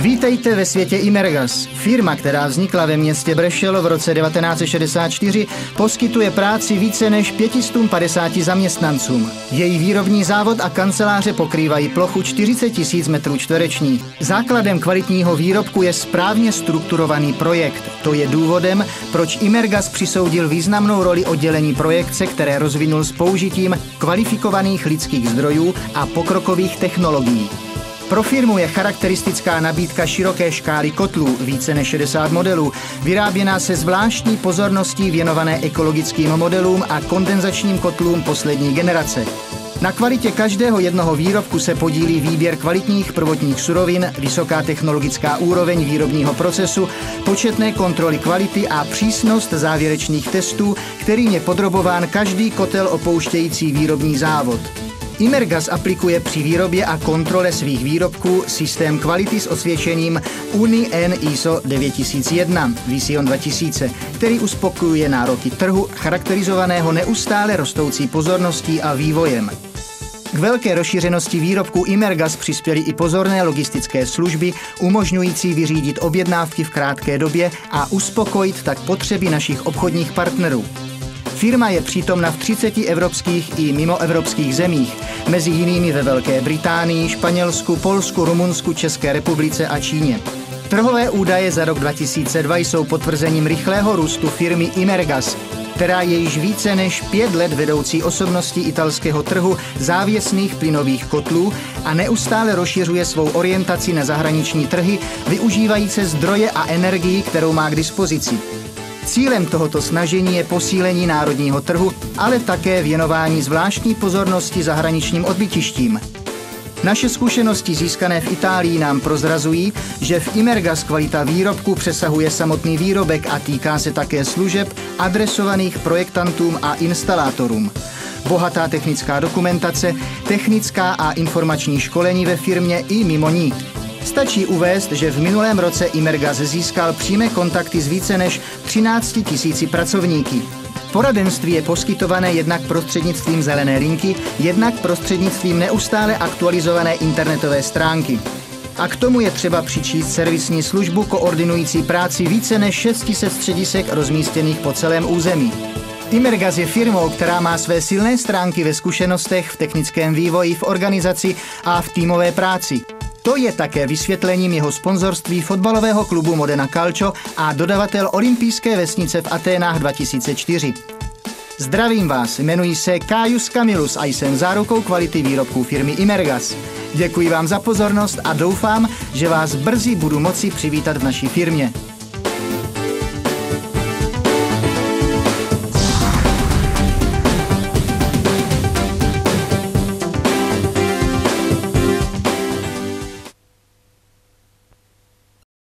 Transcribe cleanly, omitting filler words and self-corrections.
Vítejte ve světě Imergas. Firma, která vznikla ve městě Brešelo v roce 1964, poskytuje práci více než 550 zaměstnancům. Její výrobní závod a kanceláře pokrývají plochu 40 000 metrů čtverečních. Základem kvalitního výrobku je správně strukturovaný projekt. To je důvodem, proč Imergas přisoudil významnou roli oddělení projekce, které rozvinul s použitím kvalifikovaných lidských zdrojů a pokrokových technologií. Pro firmu je charakteristická nabídka široké škály kotlů, více než 60 modelů, vyráběná se zvláštní pozorností věnované ekologickým modelům a kondenzačním kotlům poslední generace. Na kvalitě každého jednoho výrobku se podílí výběr kvalitních prvotních surovin, vysoká technologická úroveň výrobního procesu, početné kontroly kvality a přísnost závěrečných testů, kterým je podrobován každý kotel opouštějící výrobní závod. Imergas aplikuje při výrobě a kontrole svých výrobků systém kvality s osvědčením UNI-N ISO 9001 Vision 2000, který uspokojuje nároky trhu, charakterizovaného neustále rostoucí pozorností a vývojem. K velké rozšířenosti výrobků Imergas přispěly i pozorné logistické služby, umožňující vyřídit objednávky v krátké době a uspokojit tak potřeby našich obchodních partnerů. Firma je přítomna v 30 evropských i mimoevropských zemích, mezi jinými ve Velké Británii, Španělsku, Polsku, Rumunsku, České republice a Číně. Trhové údaje za rok 2002 jsou potvrzením rychlého růstu firmy Imergas, která je již více než 5 let vedoucí osobností italského trhu závěsných plynových kotlů a neustále rozšiřuje svou orientaci na zahraniční trhy, využívající zdroje a energii, kterou má k dispozici. Cílem tohoto snažení je posílení národního trhu, ale také věnování zvláštní pozornosti zahraničním odbytištím. Naše zkušenosti získané v Itálii nám prozrazují, že v Imergas kvalita výrobku přesahuje samotný výrobek a týká se také služeb adresovaných projektantům a instalátorům. Bohatá technická dokumentace, technická a informační školení ve firmě i mimo ní. Stačí uvést, že v minulém roce Imergas získal přímé kontakty s více než 13 000 pracovníky. Poradenství je poskytované jednak prostřednictvím zelené linky, jednak prostřednictvím neustále aktualizované internetové stránky. A k tomu je třeba přičíst servisní službu koordinující práci více než 600 středisek rozmístěných po celém území. Imergas je firmou, která má své silné stránky ve zkušenostech, v technickém vývoji, v organizaci a v týmové práci. To je také vysvětlením jeho sponzorství fotbalového klubu Modena Calcio a dodavatel olympijské vesnice v Aténách 2004. Zdravím vás, jmenuji se Caius Camillus a jsem zárukou kvality výrobků firmy Imergas. Děkuji vám za pozornost a doufám, že vás brzy budu moci přivítat v naší firmě.